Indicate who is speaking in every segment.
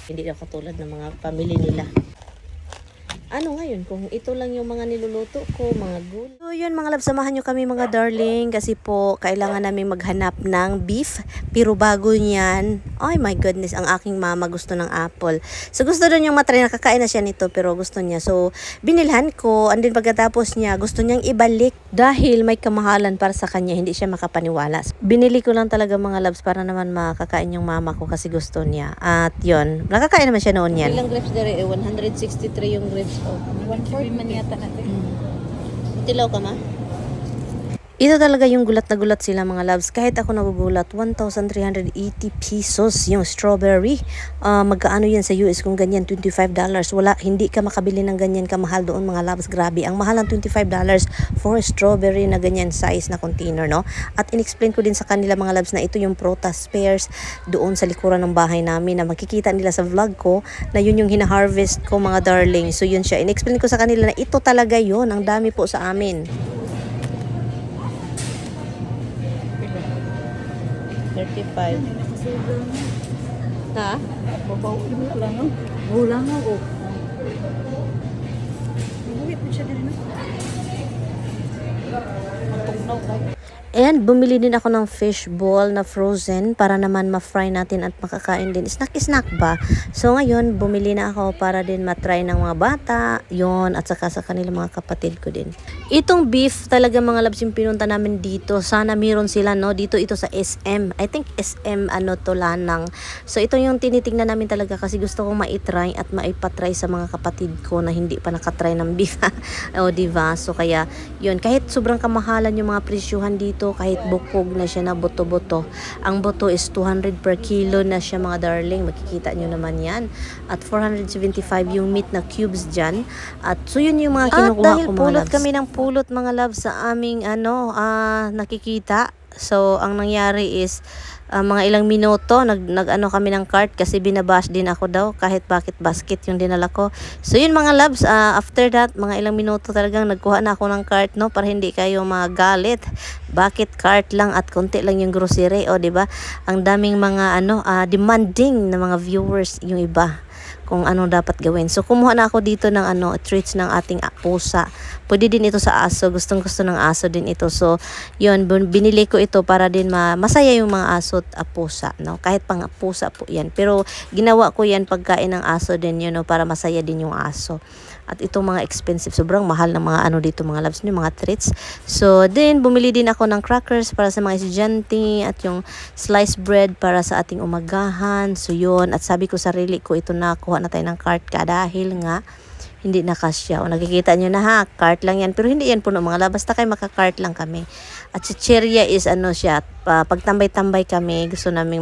Speaker 1: Hindi na katulad ng mga family nila. Ano ngayon, kung ito lang yung mga niluluto ko, mga gulay. So yun mga love, samahan nyo kami mga darling kasi po kailangan namin maghanap ng beef. Pero bago niyan, oh my goodness, ang aking mama gusto ng apple. So gusto doon yung matry, nakakain na siya nito pero gusto niya. So binilhan ko, and then pagkatapos niya, gusto niyang ibalik dahil may kamahalan para sa kanya, hindi siya makapaniwala. Binili ko lang talaga mga loves para naman makakain yung mama ko kasi gusto niya. At yun, nakakain naman siya noon yan. Ilang grapes dere? 163 yung grapes. Oh.
Speaker 2: 140 man yata natin.
Speaker 1: Tilaw ka ma? Ito talaga yung gulat na gulat sila mga loves. Kahit ako nagugulat, 1,380 pesos yung strawberry. Magkaano yan sa US kung ganyan? $25. Wala, hindi ka makabili ng ganyan kamahal doon mga loves. Grabe, ang mahal ng $25 for strawberry na ganyan size na container, no? At in-explain ko din sa kanila mga loves na ito yung prutas pears doon sa likuran ng bahay namin na makikita nila sa vlog ko na yun yung hina-harvest ko mga darling. So yun siya. In-explain ko sa kanila na ito talaga yun. Ang dami po sa amin. 35. Ha?
Speaker 2: Babaw mo lang no. Bulang ako. Buwi po siya din no. Tugnaw kay.
Speaker 1: And bumili din ako ng fish ball na frozen para naman ma-fry natin at makakain din. Snack ba? So ngayon, bumili na ako para din matry ng mga bata. Yon at saka sa kanila mga kapatid ko din. Itong beef talaga mga labs yung pinunta namin dito. Sana meron sila no. Dito ito sa SM. I think SM to Lanang. So ito yung tinitingnan namin talaga kasi gusto kong maitry at maipatry sa mga kapatid ko na hindi pa nakatry ng beef. O diba? So kaya yun. Kahit sobrang kamahalan yung mga presyuhan dito, kahit bukog na siya na buto-buto. Ang buto is 200 per kilo na siya mga darling. Makikita nyo naman yan. At 475 yung meat na cubes dyan. At so yun yung mga kinukuha ko mga loves. Dahil pulot kami ng pulot mga loves sa aming nakikita. So ang nangyari is mga ilang minuto nag-ano kami ng cart kasi binabash din ako daw kahit bakit basket yung dinala ko. So yun mga loves, after that mga ilang minuto talagang nagkuha na ako ng cart no para hindi kayo magalit. Bakit cart lang at konti lang yung grocery o di ba? Ang daming mga demanding na mga viewers yung iba kung ano dapat gawin. So kumuha na ako dito ng treats ng ating pusa. Pwede din ito sa aso. Gustong-gusto ng aso din ito. So yun, binili ko ito para din masaya yung mga aso at pusa, no? Kahit pang pusa po yan. Pero ginawa ko yan pagkain ng aso din yun, no? Para masaya din yung aso. At itong mga expensive, sobrang mahal ng mga dito mga loves, yung mga treats. So then bumili din ako ng crackers para sa mga estudyante at yung sliced bread para sa ating umagahan. So yun, at sabi ko sarili ko ito na kuha na tayo ng cart ka dahil nga hindi na kasya. O nakikita nyo na ha, cart lang yan. Pero hindi yan puno mga labas. Basta kayo makakart lang kami. At si chicheria is siya, pagtambay-tambay kami, gusto naming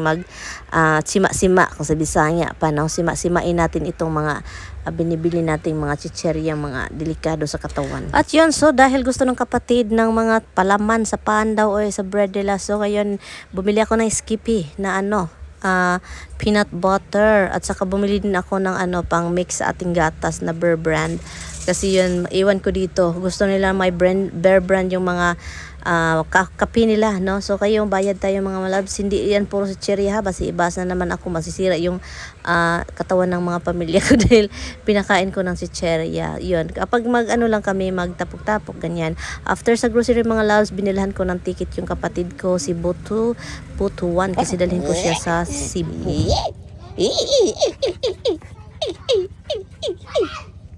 Speaker 1: sima-sima, kung sa Bisaya pa, no? Sima-simain natin itong mga binibili nating mga chicheria, mga delikado sa katawan. At yun, so dahil gusto ng kapatid ng mga palaman sa pan daw o sa bread nila, so ngayon bumili ako ng Skippy na peanut butter at saka bumili din ako ng pang mix sa ating gatas na Bear Brand kasi yun iwan ko dito, gusto nila may Bear Brand yung mga kape nila, no? So kayo bayad tayo mga malabs, hindi yan puro si cherry ha, basi ibasa naman ako masisira yung katawan ng mga pamilya ko dahil pinakain ko ng si cherry. Yun, kapag lang kami magtapok-tapok ganyan. After sa grocery mga loves, binilhan ko ng ticket yung kapatid ko si Butuan kasi dalhin ko siya sa Cebu.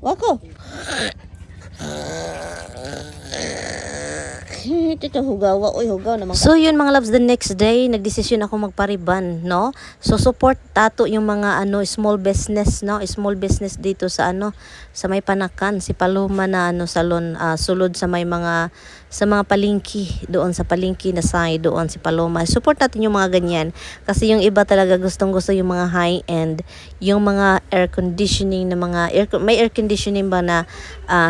Speaker 1: Wako. Ito hugaw, hugaw naman. So yun mga loves, the next day nagdesisyon ako magpariban, no? So support tato yung mga small business, no? Small business dito sa sa may Panakan, si Paloma na salon, sulod sa may mga palengke, doon sa palengke na side doon si Paloma. Support natin yung mga ganyan kasi yung iba talaga gustong-gusto yung mga high end, yung mga air conditioning na mga may air conditioning ba na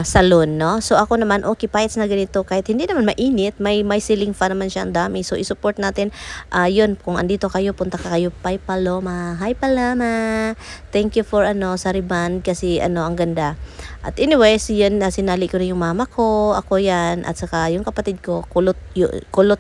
Speaker 1: salon, no? So ako naman okay kahit na ganito, kahit hindi naman mainit, may ceiling fan naman siya, ang dami. So i-support natin. Yun, kung andito kayo, punta kayo kay Paloma. Hi Paloma. Thank you for sa ribbon kasi ang ganda. At anyways, yan na sinali ko rin yung mama ko, ako yan, at saka yung kapatid ko, kulot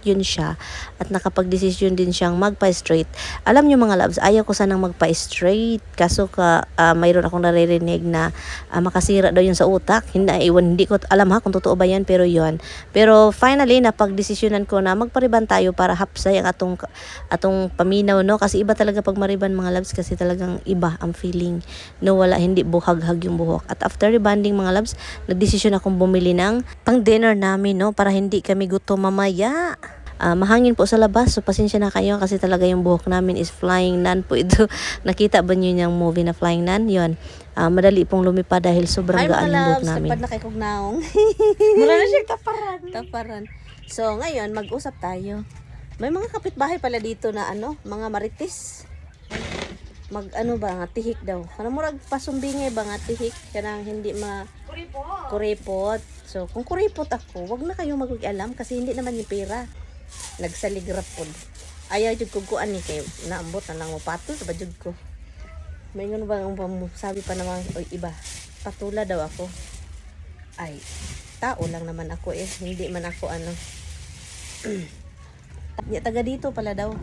Speaker 1: yun siya. At nakapag-desisyon din siyang magpa-straight. Alam nyo mga loves, ayaw ko sanang magpa-straight. Kaso mayroon akong naririnig na makasira daw yun sa utak. Hindi ko alam ha kung totoo ba yan, pero yun. Pero finally, napag-desisyonan ko na magpariban tayo para hapsay ang atong paminaw, no? Kasi iba talaga pag mariban mga loves, kasi talagang iba ang feeling. No, hindi buhag-hag yung buhok. At after rebanding mga loves, nagdesisyon akong bumili ng pang dinner namin, no? Para hindi kami gutom mamaya. Mahangin po sa labas, so pasensya na kayo kasi talaga yung buhok namin is flying nun po ito. Nakita ba niyo yung movie na Flying Nun? Yun. Madali pong lumipad dahil sobrang gaan yung buhok namin. Ay mga loves, na kay Kugnaong.
Speaker 2: Mura na siya
Speaker 1: Taparan. So ngayon, mag-usap tayo. May mga kapitbahay pala dito na mga maritis. Nga tihik daw. Kanang murag pasumbingay ba nga tihik kanang hindi kuripot. So kung kuripot ako, wag na kayong mag-alam kasi hindi naman yung pera. Nagsaligrap pod. Ayaw jud ko kuan ni kay naambot na lang mo patol sa jud ko. May ngono ba ang sabi pa naman iba. Patula daw ako. Ay, tao lang naman ako hindi man ako taga dito pala daw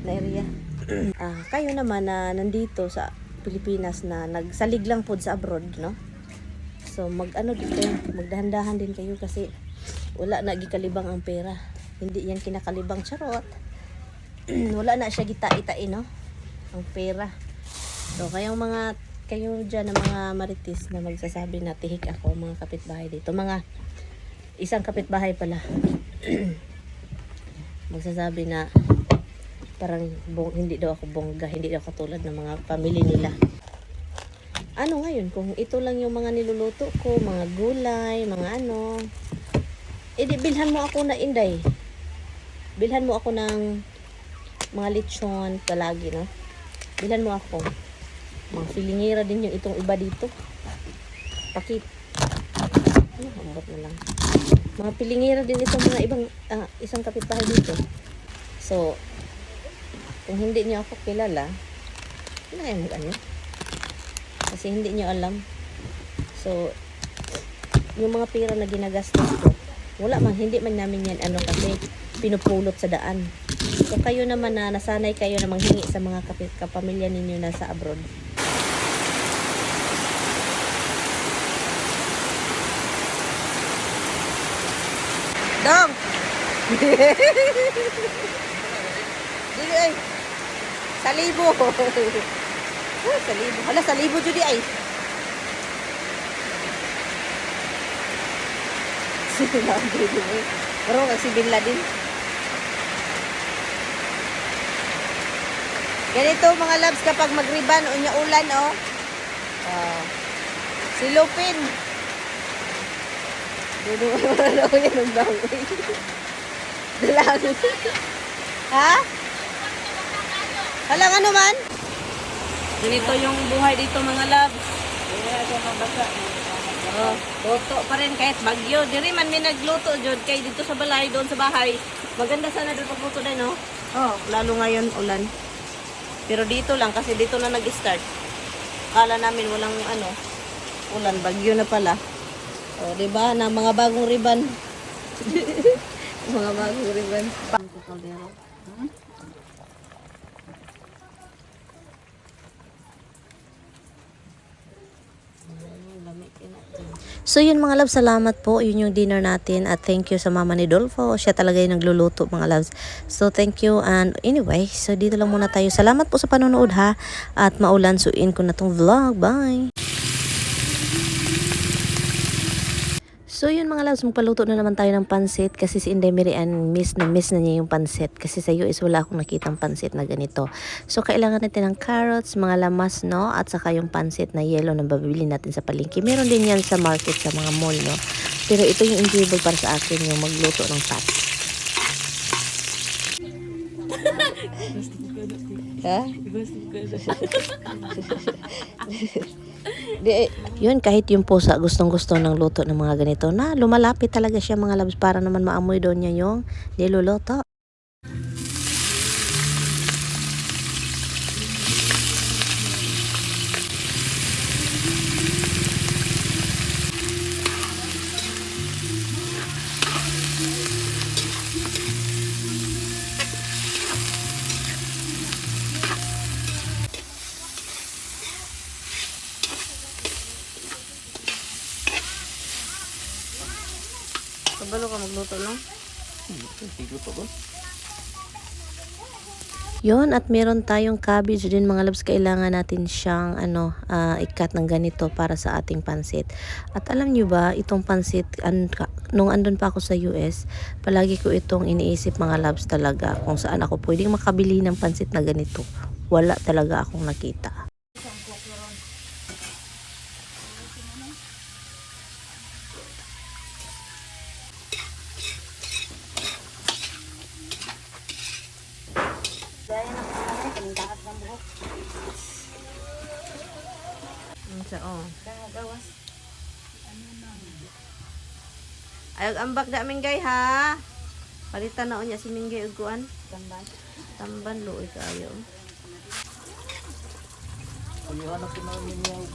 Speaker 1: na area. Kayo naman na nandito sa Pilipinas na nagsalig lang pod sa abroad, no? So dito, magdahan-dahan din kayo kasi wala na gikalibang ang pera. Hindi yan kinakalibang, charot. Wala na siya gita-itain, no? Ang pera. So kayo dyan na mga maritis na magsasabi na tihik ako, mga kapitbahay dito. Isang kapitbahay pala. Magsasabi na parang hindi daw ako bongga, hindi daw katulad ng mga pamilya nila. Ano ngayon, kung ito lang yung mga niluluto ko, mga gulay, mga bilhan mo ako na inday. Bilhan mo ako ng mga lechon palagi, no? Bilhan mo ako. Mga filingera din yung itong iba dito. Hambot na lang. Mga pilingera din itong mga ibang isang kapitbahay dito. So, kung hindi niyo ako kilala, hindi na kayo kasi hindi niyo alam. So, yung mga pera na ginagastos ko, hindi man namin yan kasi pinupulot sa daan. So, kayo naman na nasanay kayo na manghingi sa mga kapamilya ninyo na sa abroad. Dong! Dili ay. Salibo. Salibo. Hala, salibo judi ay. Pero kasi Bin Laden. Ganito mga loves kapag magriban unya ulan si Lupin. Dudu wala ko yan ng bangoy. Dalang. Ha? Halang ano man? Ganito yung buhay dito mga loves. Luto pa rin kahit bagyo. Diri man may nagluto jud kay dito sa balay doon sa bahay. Maganda sana doon pagluto din, no? Lalo ngayon ulan. Pero dito lang kasi dito na nag-start. Kala namin walang ulan, bagyo na pala. Di ba? Na mga bagong riban. Mga bagong riban. So yun mga loves, salamat po. Yun yung dinner natin at thank you sa mama ni Dolfo. Siya talaga yung nagluluto mga loves. So thank you and anyway, so dito lang muna tayo. Salamat po sa panonood ha at maulan suin ko na tong vlog. Bye! So yun mga loves, magpaluto na naman tayo ng pansit kasi si Inday Mirian miss na niya yung pansit kasi sa US wala akong nakitang pansit na ganito. So kailangan natin ng carrots, mga lamas, no? At saka yung pansit na yellow na babili natin sa palengke. Meron din yan sa market, sa mga mall, no? Pero ito yung enjoyable para sa akin, yung magluto ng pats. Ha? Yun, kahit yung pusa gustong-gusto ng luto ng mga ganito na lumalapit talaga siya mga loves para naman maamoy doon niya yung niluluto. to lang.
Speaker 3: Tigluto ko.
Speaker 1: Yon, at meron tayong cabbage din mga loves. Kailangan natin siyang ikat ng ganito para sa ating pansit. At alam nyo ba, itong pansit, nung andun pa ako sa US, palagi ko itong iniisip mga loves talaga kung saan ako pwedeng makabili ng pansit na ganito. Wala talaga akong nakita. Ayog ambak da minggay ha. Palitan na unya si minggay ug kuan. Tamban luoy kaayo.
Speaker 3: Pagyahan ako namin yung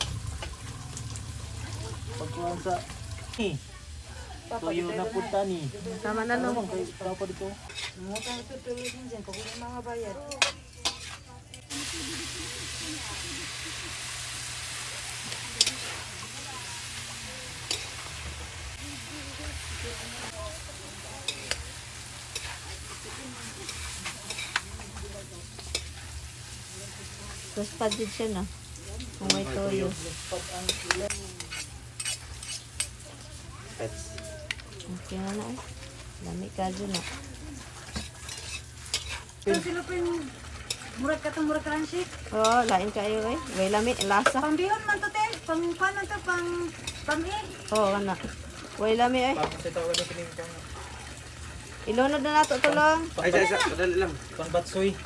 Speaker 3: pagkuhan sa tuyo na punta ni.
Speaker 1: Tama na no.
Speaker 3: Tao pa dito.
Speaker 1: Tapos padid siya na. Kung may toyo.
Speaker 3: Pets.
Speaker 1: Okay na na eh. Lami ka dyan na.
Speaker 2: Sila pa yung murag crunchy.
Speaker 1: Oo, lain kayo eh. May lami, lasa.
Speaker 2: Pambihon man to te. Pang paano to? Pang-i.
Speaker 1: Oo, kana. Way lami eh. Ilunod na nato tulong.
Speaker 3: Ay, isa, madali lang. Pangbatsoy.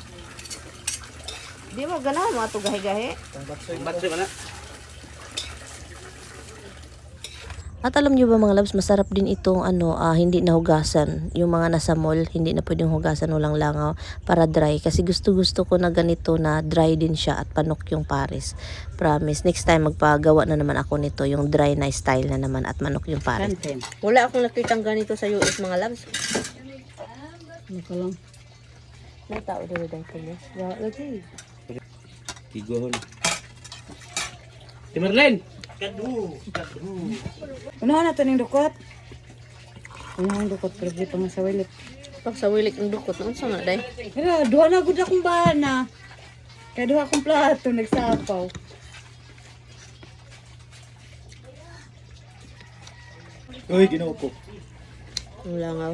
Speaker 1: Di mo ganahan mga to gahi-gahi.
Speaker 3: Pangbatsoy ka na.
Speaker 1: At alam nyo ba mga loves, masarap din itong hindi nahugasan. Yung mga nasa mall, hindi na pwedeng hugasan walang langaw para dry. Kasi gusto ko na ganito na dry din siya at panok yung pares. Promise, next time magpagawa na naman ako nito. Yung dry na style na naman at manok yung pares. Wala akong nakitang ganito sa US mga loves.
Speaker 2: Ano ka lang?
Speaker 1: May tao dito dahil. Lagi.
Speaker 3: Tigohon. Timerlen!
Speaker 2: Unahan na to ning dukot. Unahan dukot pero di pa nga sa wilit.
Speaker 1: Pag sa wilik ng dukot, noon sa nga day.
Speaker 2: Pero duha na gud akong bana. Kaya duha akong plato nagsapaw.
Speaker 3: Uy, ginawa po.
Speaker 1: Yung langaw.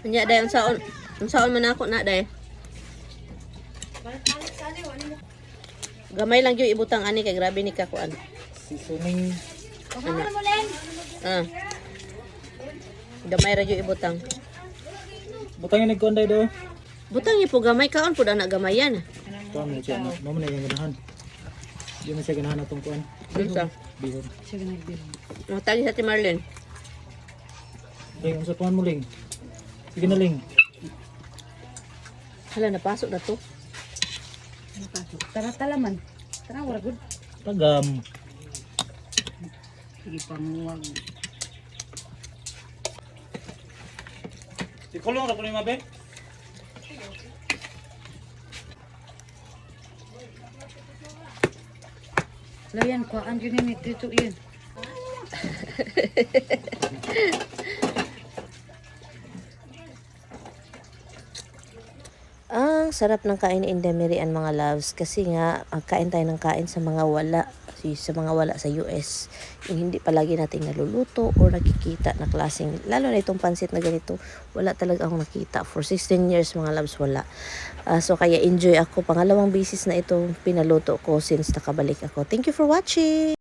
Speaker 1: Anya day, unsaon man ako na day. Gamay lang yung ibutang ani kay grabe ni kakuan.
Speaker 3: Seasoning.
Speaker 1: Gamay ra yung ibutang.
Speaker 3: Butang yung nagkuhan tayo do.
Speaker 1: Butang ipo gamay kaon pud ana gamayan.
Speaker 3: Kuhan mo siya. Mamo na yung ganahan. Hindi mo siya ganahan atong kuhan.
Speaker 1: Unsa?
Speaker 3: Bihon.
Speaker 2: Sige nagbiro.
Speaker 1: Tali sa ti Marlene.
Speaker 3: Ling, unsa tuhan mo ling? Sige na ling.
Speaker 1: Hala napasok na to.
Speaker 2: Tara talaman. Tara wala gud.
Speaker 3: Tagam.
Speaker 2: Sige panguwag.
Speaker 3: Ikulong ra ko ni mabe.
Speaker 2: Layan ko ang ni dito yun.
Speaker 1: Ang sarap ng kain ni Indemirian mga loves kasi nga kain tayo ng kain sa mga wala sa US. Yung hindi palagi natin naluluto or nakikita na klaseng, lalo na itong pansit na ganito, wala talaga akong nakita. For 16 years mga loves, wala. So kaya enjoy ako. Pangalawang bisis na itong pinaluto ko since nakabalik ako. Thank you for watching!